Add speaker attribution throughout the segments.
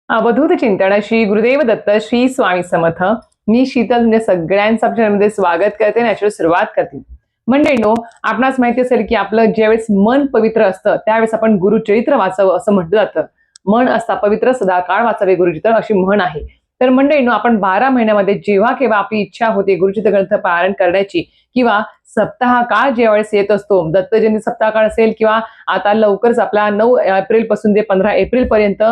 Speaker 1: अवधूत चिंतन श्री गुरुदेव दत्त श्री स्वामी समर्थ. मी शीतल म्हणजे सगळ्यांचं आपल्या चॅनलमध्ये स्वागत करते आणि याची सुरुवात करते. मंडळींनो, आपणास माहिती असेल की आपलं ज्यावेळेस मन पवित्र असतं त्यावेळेस आपण गुरुचरित्र वाचावं असं म्हटलं जातं. मन असता पवित्र सदाकाळ वाचावे गुरुचरित्र अशी म्हण आहे. तर मंडळींनो, आपण 12 महिन्यामध्ये जेव्हा केव्हा आपली इच्छा होते गुरुचरित्र ग्रंथ पारायण करण्याची किंवा सप्ताह काळ ज्यावेळेस येत असतो, दत्त जयंती सप्ताह काळ असेल किंवा आता लवकरच आपला 9 एप्रिल पासून ते 15 एप्रिल पर्यंत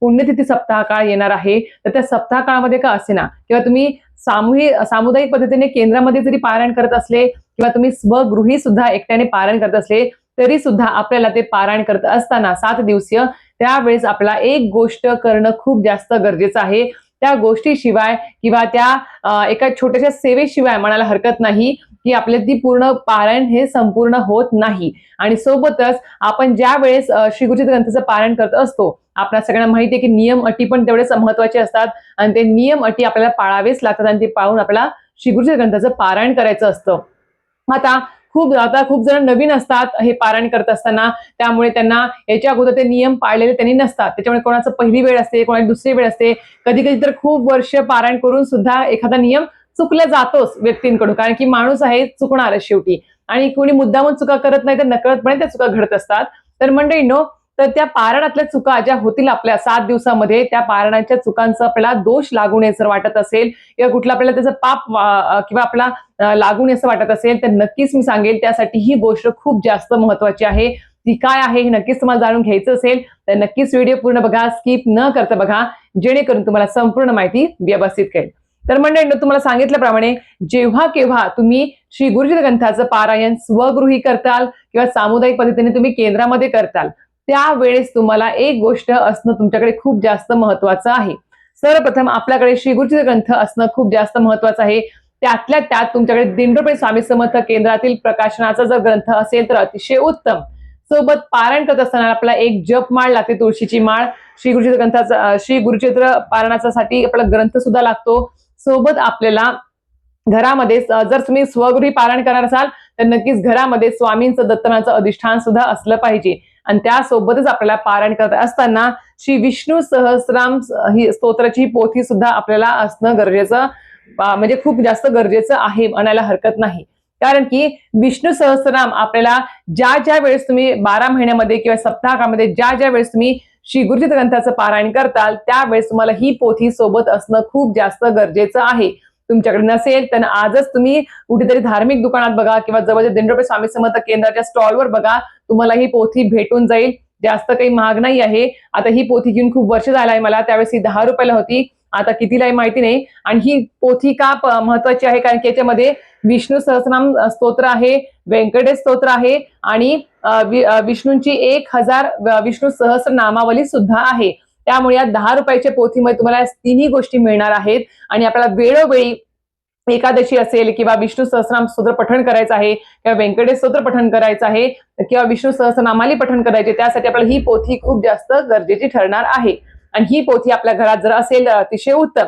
Speaker 1: पुण्यतिथी सप्ताह काळ येणार आहे. तर त्या सप्ताह काळामध्ये का असेना किंवा तुम्ही सामुदायिक पद्धतीने केंद्रामध्ये जरी पारायण करत असले किंवा तुम्ही स्वगृही सुद्धा एकट्याने पारायण करत असले तरी सुद्धा आपल्याला ते पारायण करत असताना 7 दिवसीय त्यावेळेस आपल्याला एक गोष्ट करणं खूप जास्त गरजेचं आहे. त्या गोष्टीशिवाय किंवा त्या एका छोट्याशा सेवेशिवाय म्हणायला हरकत नाही की आपले ती पूर्ण पारायण हे संपूर्ण होत नाही. आणि सोबतच आपण ज्या वेळेस श्री गुरुचरित्र ग्रंथाचं पारायण करत असतो, आपल्या सगळ्यांना माहिती आहे की नियम अटी पण तेवढेच महत्वाचे असतात आणि ते नियम अटी आपल्याला पाळावेच लागतात आणि ते पाळून आपल्याला श्री गुरुचरित्र ग्रंथाचं पारायण करायचं असतं. आता खूप जण नवीन असतात हे पारायण करत असताना, त्यामुळे त्यांना याच्या अगोदर ते नियम पाळलेले त्यांनी नसतात. त्याच्यामुळे कोणाचं पहिली वेळ असते, कोणाची दुसरी वेळ असते. कधी कधी तर खूप वर्ष पारायण करून सुद्धा एखादा नियम चुकला जातोच व्यक्तींकडून, कारण की माणूस आहे चुकणार शेवटी आणि कोणी मुद्दामून चुका करत नाही तर नकळतपणे त्या चुका घडत असतात. तर मंडळींनो, तर त्या पारायणातल्या चुका ज्या होतील आपल्या 7 दिवसामध्ये, त्या पारायणाच्या चुकांचा आपल्याला दोष लागू नये जर वाटत असेल किंवा कुठलं आपल्याला त्याचं पाप किंवा आपला लागू नये असं वाटत असेल तर नक्कीच मी सांगेल त्यासाठी ही गोष्ट खूप जास्त महत्वाची आहे. ती काय आहे हे नक्कीच तुम्हाला जाणून घ्यायचं असेल तर नक्कीच व्हिडिओ पूर्ण बघा, स्किप न करता बघा, जेणेकरून तुम्हाला संपूर्ण माहिती व्यवस्थित कळेल. तर मंडळींनो, तुम्हाला सांगितल्याप्रमाणे जेव्हा केव्हा तुम्ही श्री गुरुचरित्र ग्रंथाचं पारायण स्वगृही करताल किंवा सामुदायिक पद्धतीने तुम्ही केंद्रामध्ये करताल, त्यावेळेस तुम्हाला एक गोष्ट असणं तुमच्याकडे खूप जास्त महत्वाचं आहे. सर्वप्रथम आपल्याकडे श्री गुरुचरित्र ग्रंथ असणं खूप जास्त महत्वाचं आहे. त्यातल्या त्यात तुमच्याकडे दिंडोरी स्वामी समर्थ केंद्रातील प्रकाशनाचा जर ग्रंथ असेल तर अतिशय उत्तम. सोबत पारायण करत असताना आपल्याला एक जपमाळ लागते, तुळशीची माळ. श्री गुरुचरित्र ग्रंथाचा श्री गुरुचरित्र पारायणासाठी आपला ग्रंथ सुद्धा लागतो. सोबत आपल्याला घरामध्ये जर तुम्ही स्वगृही पारायण करणार असाल तर नक्कीच घरामध्ये स्वामींचं दत्तनाचं अधिष्ठान सुद्धा असलं पाहिजे. आणि त्यासोबतच आपल्याला पारायण करत असताना श्री विष्णू सहस्राम ही स्तोत्राची पोथी सुद्धा आपल्याला असणं गरजेचं, म्हणजे खूप जास्त गरजेचं आहे म्हणायला हरकत नाही. कारण की विष्णू सहस्रनाम आपल्याला ज्या वेळेस तुम्ही 12 महिन्यामध्ये किंवा सप्ताहामध्ये ज्या वेळेस तुम्ही श्री गुरुचरित्र ग्रंथाचं पारायण करताल त्यावेळेस तुम्हाला ही पोथी सोबत असणं खूप जास्त गरजेचं आहे. तुमच्याकडे नसेल तर आजच तुम्ही कुठेतरी धार्मिक दुकानात बघा किंवा जवळच्या दिंडोरी स्वामी समर्थ केंद्राच्या स्टॉलवर बघा, तुम्हाला ही पोथी भेटून जाईल. जास्त काही महाग नाही आहे. आता ही पोथी घेऊन खूप वर्ष झालं आहे मला, त्यावेळेस ही 10 रुपयाला होती, आता कितीला आहे माहिती नाही. आणि ही पोथी का महत्वाची आहे, कारण की याच्यामध्ये विष्णू सहस्रनाम स्तोत्र आहे, व्यंकटेश स्तोत्र आहे आणि विष्णूंची 1000 विष्णू सहस्रनामावली सुद्धा आहे. त्यामुळे या 10 रुपयाच्या पोथीमध्ये तुम्हाला तिन्ही गोष्टी मिळणार आहेत. आणि आपल्याला वेळोवेळी एकादशी असेल किंवा विष्णू सहस्रनाम स्तोत्र पठण करायचं आहे किंवा व्यंकटेश स्तोत्र पठण करायचं आहे किंवा विष्णू सहस्रनामाली पठण करायचे, त्यासाठी आपल्याला ही पोथी खूप जास्त गरजेची ठरणार आहे. आणि ही पोथी आपल्या घरात जर असेल अतिशय उत्तम,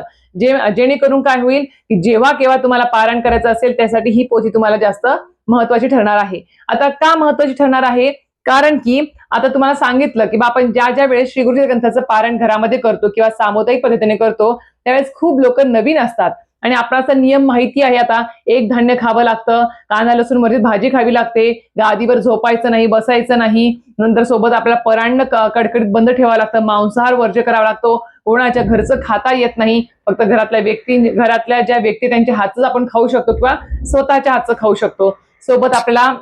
Speaker 1: जेणेकरून काय होईल की जेव्हा केव्हा तुम्हाला पारायण करायचं असेल त्यासाठी ही पोथी तुम्हाला जास्त महत्वाची ठरणार आहे. आता का महत्वाची ठरणार आहे, कारण की आता तुम्हाला सांगितलं की आपण ज्या वेळेस श्री गुरुचरित्र ग्रंथाचं पारायण घरामध्ये करतो किंवा सामुदायिक पद्धतीने करतो त्यावेळेस खूप लोक नवीन असतात आणि आपल्याचा नियम माहिती आहे. आता एक धान्य खावं लागतं, कांदा लसूण मर्जीत भाजी खावी लागते, गादीवर झोपायचं नाही, बसायचं नाही, नंतर सोबत आपल्याला परान्न कडकडीत बंद ठेवावं लागतं, मांसाहार वर्ज्य करावा लागतो, कोणाच्या घरचं खाता येत नाही, फक्त घरातल्या ज्या व्यक्ती त्यांच्या हातच आपण खाऊ शकतो किंवा स्वतःच्या हातचं खाऊ शकतो. सोबत आपल्याला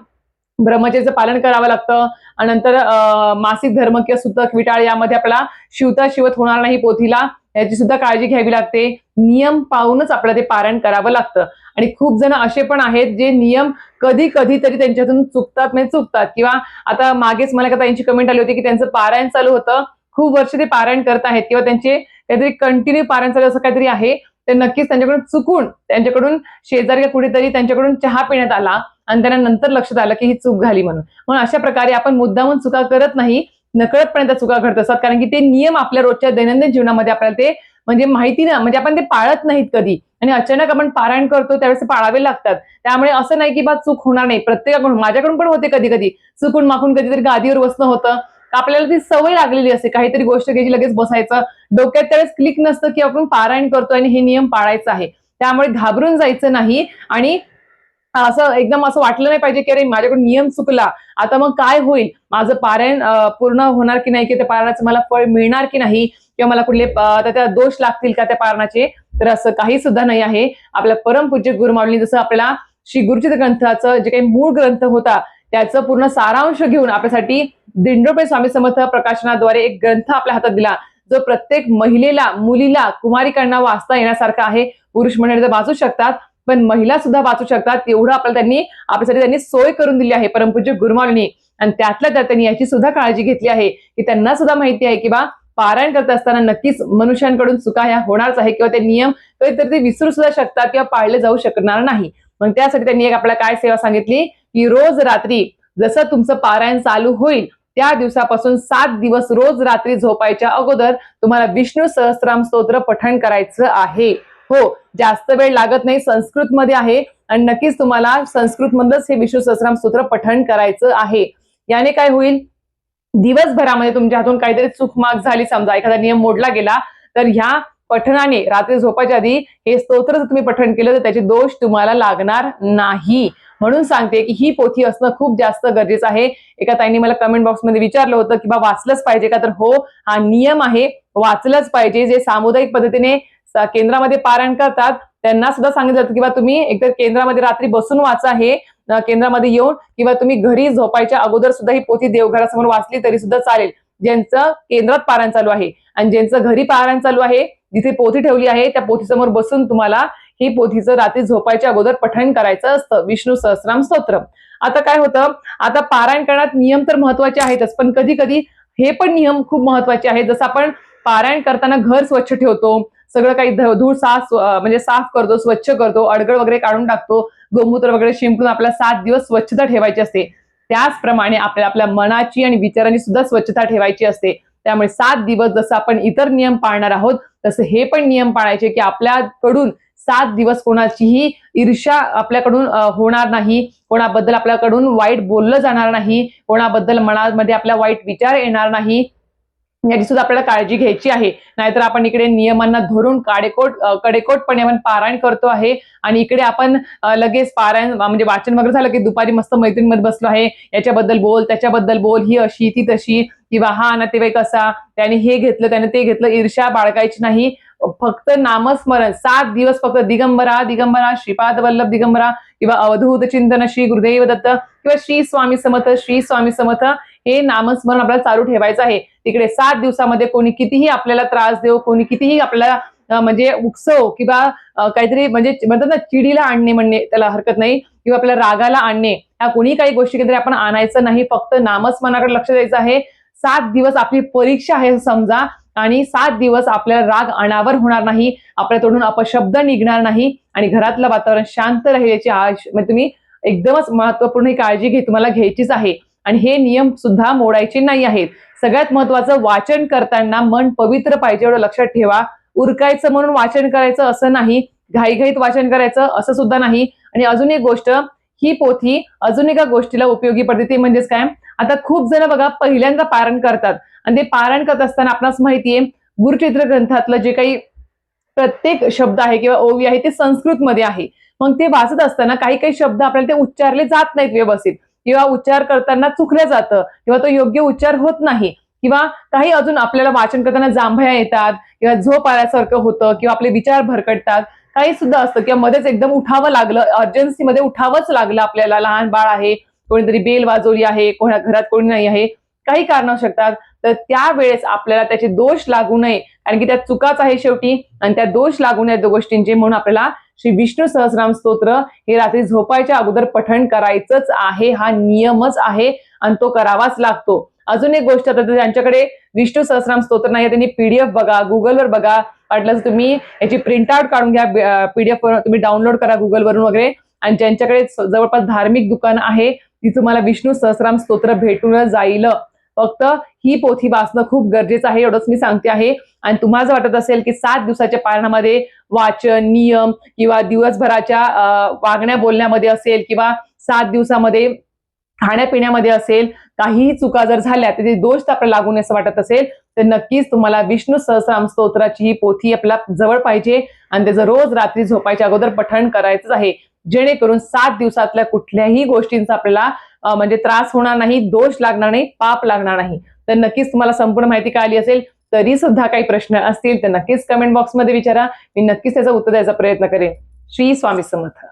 Speaker 1: ब्रह्मचर्याचं पालन करावं लागतं आणि नंतर मासिक धर्म किंवा सुतक विटाळ यामध्ये आपल्याला शिवत होणार नाही पोथीला, याची सुद्धा काळजी घ्यावी लागते. नियम पाहूनच आपल्याला ते पारायण करावं लागतं. आणि खूप जण असे पण आहेत जे नियम कधी तरी त्यांच्यातून चुकतात किंवा आता मागेच मला त्यांची कमेंट आली होती की त्यांचं पारायण चालू होतं, खूप वर्ष ते पारायण करत आहेत किंवा त्यांचे काहीतरी कंटिन्यू पारायण चालू असं काहीतरी आहे, ते नक्कीच त्यांच्याकडून शेजारी कुठेतरी त्यांच्याकडून चहा पिण्यात आला आणि त्यांना नंतर लक्षात आलं की ही चूक झाली म्हणून. अशा प्रकारे आपण मुद्दामून चुका करत नाही, नकळतपणे त्या चुका घडत असतात, कारण की ते नियम आपल्या रोजच्या दैनंदिन जीवनामध्ये आपल्याला ते म्हणजे माहिती ना, म्हणजे आपण ते पाळत नाहीत कधी आणि अचानक आपण पारायण करतो त्यावेळेस ते पाळावे लागतात. त्यामुळे असं नाही की बा चूक होणार नाही, प्रत्येकाकडून, माझ्याकडून पण होते कधी चुकून माखून कधीतरी गादीवर बसणं होतं, आपल्याला ती सवय लागलेली असते, काहीतरी गोष्ट घ्यायची लगेच बसायचं, डोक्यात त्यावेळेस क्लिक नसतं की आपण पारायण करतो आणि हे नियम पाळायचं आहे. त्यामुळे घाबरून जायचं नाही आणि असं एकदम असं वाटलं नाही पाहिजे की अरे माझ्याकडून नियम चुकला, आता मग काय होईल, माझं पारायण पूर्ण होणार की नाही, की त्या पारायणाचं मला फळ मिळणार की नाही, किंवा मला कुठले त्या दोष लागतील का त्या पारणाचे. तर असं काही सुद्धा नाही आहे. आपल्या परमपूज्य गुरुमाऊलींनी जसं आपल्याला श्री गुरुचरित्र ग्रंथाचं जे काही मूळ ग्रंथ होता त्याचं पूर्ण सारांश घेऊन आपल्यासाठी दिंडोरपंत स्वामी समर्थ प्रकाशनाद्वारे एक ग्रंथ आपल्या हातात दिला, जो प्रत्येक महिलेला, मुलीला, कुमारिकांना वाचता येण्यासारखा आहे. पुरुष मंडळी तर वाचू शकतात, पण महिला सुद्धा वाचू शकतात, एवढं आपल्याला आपल्यासाठी सोय करून दिली आहे परमपूज्य गुरुमाऊलींनी. आणि त्यातल्या त्यात त्यांनी याची सुद्धा काळजी घेतली आहे की त्यांना सुद्धा माहिती आहे की बा पारायण करत असताना नक्कीच मनुष्यांकडून चुका ह्या होणारच आहे, किंवा ते नियम कधीतरी ते विसरू सुद्धा शकतात किंवा पाळले जाऊ शकणार नाही. मग त्यासाठी त्यांनी एक आपल्याला काय सेवा सांगितली की रोज रात्री जसं तुमचं पारायण चालू होईल त्या दिवसापासून 7 दिवस रोज रात्री झोपायच्या अगोदर तुम्हाला विष्णू सहस्त्रनाम स्तोत्र पठण करायचं आहे. हो, जास्त वेळ लागत नाही, संस्कृत मध्ये आहे आणि नक्कीच तुम्हाला संस्कृत मधलंच हे विष्णू सहस्त्रनाम स्तोत्र पठण करायचं आहे. याने काय होईल, दिवसभरामध्ये तुमच्या हातून काहीतरी चूकमाग झाली, समजा एखादा नियम मोडला गेला, तर ह्या पठणाने रात्री झोपायच्या आधी हे स्तोत्र जर तुम्ही पठण केलं तर त्याचे दोष तुम्हाला लागणार नाही. म्हणून सांगते की ही पोथी असणं खूप जास्त गरजेचं आहे. एका ताईंनी मला कमेंट बॉक्समध्ये विचारलं होतं की बा वाचलंच पाहिजे का, तर हो, हा नियम आहे, वाचलंच पाहिजे. जे सामुदायिक पद्धतीने केंद्रामध्ये पारायण करतात त्यांना सुद्धा सांगितलं जातं की बा तुम्ही एकतर केंद्रामध्ये रात्री बसून वाचा, हे केंद्रामध्ये येऊन, किंवा तुम्ही घरी झोपायच्या अगोदर सुद्धा ही पोथी देवघरासमोर वाचली तरी सुद्धा चालेल, ज्यांचं केंद्रात पारायण चालू आहे. आणि ज्यांचं घरी पारायण चालू आहे, जिथे पोथी ठेवली आहे त्या पोथीसमोर बसून तुम्हाला ही पोथीचं रात्री झोपायच्या अगोदर पठण करायचं असतं, विष्णू सहस्त्रनाम स्तोत्र. आता काय होतं, आता पारायण करण्यात नियम तर महत्वाचे आहेतच, पण कधी कधी हे पण नियम खूप महत्वाचे आहेत. जसं आपण पारायण करताना घर स्वच्छ ठेवतो, सगळं काही धूळ म्हणजे साफ करतो, स्वच्छ करतो, अडगळ वगैरे काढून टाकतो, गोमूत्र वगैरे शिंपडून आपल्याला 7 दिवस स्वच्छता ठेवायची असते. त्याचप्रमाणे आपल्याला आपल्या मनाची आणि विचारांची सुद्धा स्वच्छता ठेवायची असते. त्यामुळे 7 दिवस जसं आपण इतर नियम पाळणार आहोत तसं हे पण नियम पाळायचे की आपल्याकडून 7 दिवस कोणाचीही ईर्ष्या आपल्याकडून होणार नाही, कोणाबद्दल आपल्याकडून वाईट बोललं जाणार नाही, कोणाबद्दल मनामध्ये आपल्या वाईट विचार येणार नाही, याची सुद्धा आपल्याला काळजी घ्यायची आहे. नाहीतर आपण इकडे नियमांना धरून कडेकोटपणे आपण पारायण करतो आहे आणि इकडे आपण लगेच पारायण म्हणजे वाचन वगैरे झालं की दुपारी मस्त मैत्रिणीमध्ये बसलो आहे, याच्याबद्दल बोल, त्याच्याबद्दल बोल, ही अशी ती तशी, किंवा हा नातेवाईक असा, त्याने हे घेतलं, त्याने ते घेतलं, ईर्ष्या बाळगायची नाही. फक्त नामस्मरण 7 दिवस फक्त दिगंबरा दिगंबरा, श्रीपाद वल्लभ दिगंबरा, किंवा अवधूत चिंतन श्री गुरुदेव दत्त, किंवा श्री स्वामी समर्थ, श्री स्वामी समर्थ, हे नामस्मरण आपल्याला चालू ठेवायचं आहे. तिकडे 7 दिवसामध्ये कोणी कितीही आपल्याला त्रास देऊ, कोणी कितीही आपल्याला म्हणजे उकसव, किंवा काहीतरी म्हणजे म्हणतात ना चिडीला आणणे म्हणणे त्याला हरकत नाही, किंवा आपल्या रागाला आणणे, ह्या कोणी काही गोष्टी काहीतरी आपण आणायचं नाही. फक्त नामस्मरणाकडे लक्ष द्यायचं आहे. 7 दिवस आपली परीक्षा आहे समजा, आणि 7 दिवस आपल्याला राग अनावर होणार नाही, आपल्या तोंडून अपशब्द निघणार नाही, आणि घरातलं वातावरण शांत राहील याची म्हणजे तुम्ही एकदमच महत्वपूर्ण ही काळजी तुम्हाला घ्यायचीच आहे. आणि हे नियम सुद्धा मोडायचे नाही आहेत. सगळ्यात महत्वाचं, वाचन करताना मन पवित्र पाहिजे एवढं लक्षात ठेवा. उरकायचं म्हणून वाचन करायचं असं नाही, घाईघाईत वाचन करायचं असं सुद्धा नाही. आणि अजून एक गोष्ट, ही पोथी अजून एका गोष्टीला उपयोगी पडते, ते म्हणजेच काय, आता खूप जण बघा पहिल्यांदा पारायण करतात, आणि ते पारायण करत असताना आपणास माहितीये गुरुचरित्र ग्रंथातलं जे काही प्रत्येक शब्द आहे किंवा ओवी आहे ते संस्कृत मध्ये आहे. मग ते वाचत असताना काही काही शब्द आपल्याला ते उच्चारले जात नाहीत व्यवस्थित, किंवा उच्चार करताना चुकलं जातं, किंवा तो योग्य उच्चार होत नाही, किंवा काही अजून आपल्याला वाचन करताना जांभया येतात, किंवा झोप आल्यासारखं होतं, किंवा आपले विचार भरकटतात, काही सुद्धा असतं, किंवा मध्येच एकदम उठावं लागलं, अर्जन्सीमध्ये उठावंच लागलं आपल्याला, लहान बाळ आहे, कोणीतरी बेल वाजवली आहे, कोणा घरात कोणी नाही आहे, काही कारण असू शकतात. तर त्यावेळेस आपल्याला त्याचे दोष लागू नये, कारण की त्या चुकाच आहे शेवटी, आणि त्या दोष लागू नये गोष्टींचे, म्हणून आपल्याला श्री विष्णू सहस्त्रनाम स्तोत्र हे रात्री झोपायच्या अगोदर पठण करायचंच आहे. हा नियमच आहे आणि तो करावाच लागतो. अजून एक गोष्ट, आता ज्यांच्याकडे विष्णू सहस्त्रनाम स्तोत्र नाही त्यांनी पीडीएफ बघा, गुगलवर बघा, वाटलं तुम्ही याची प्रिंट आउट काढून घ्या, पीडीएफ तुम्ही डाउनलोड करा गुगलवरून वगैरे, आणि ज्यांच्याकडे जवळपास धार्मिक दुकान आहे ती तुम्हाला विष्णू सहस्त्रनाम स्तोत्र भेटून जाईल. फक्त ही पोथी वाचणं खूप गरजेचं आहे, एवढंच मी सांगते आहे. आणि तुम्हाला जर वाटत असेल की 7 दिवसाच्या पारायणामध्ये वाचन, नियम, किंवा दिवसभराच्या वागण्या बोलण्यामध्ये असेल, किंवा 7 दिवसामध्ये खाण्यापिण्यामध्ये असेल, काहीही चुका जर झाल्या तर ते दोष आपल्याला लागून असं वाटत असेल तर नक्कीच तुम्हाला विष्णू सहस्रनाम स्तोत्राची ही पोथी आपल्या जवळ पाहिजे आणि त्याचं रोज रात्री झोपायच्या अगोदर पठण करायचंच आहे, जेणेकरून 7 दिवसातल्या कुठल्याही गोष्टींचा आपल्याला म्हणजे त्रास होणार नाही, दोष लागणार नाही, पाप लागणार नाही. तर नक्कीच तुम्हाला संपूर्ण माहिती कळाली असेल. तरी सुद्धा काही प्रश्न असतील तर नक्कीच कमेंट बॉक्समध्ये विचारा, मी नक्कीच त्याचं उत्तर द्यायचा प्रयत्न करेन. श्री स्वामी समर्थ.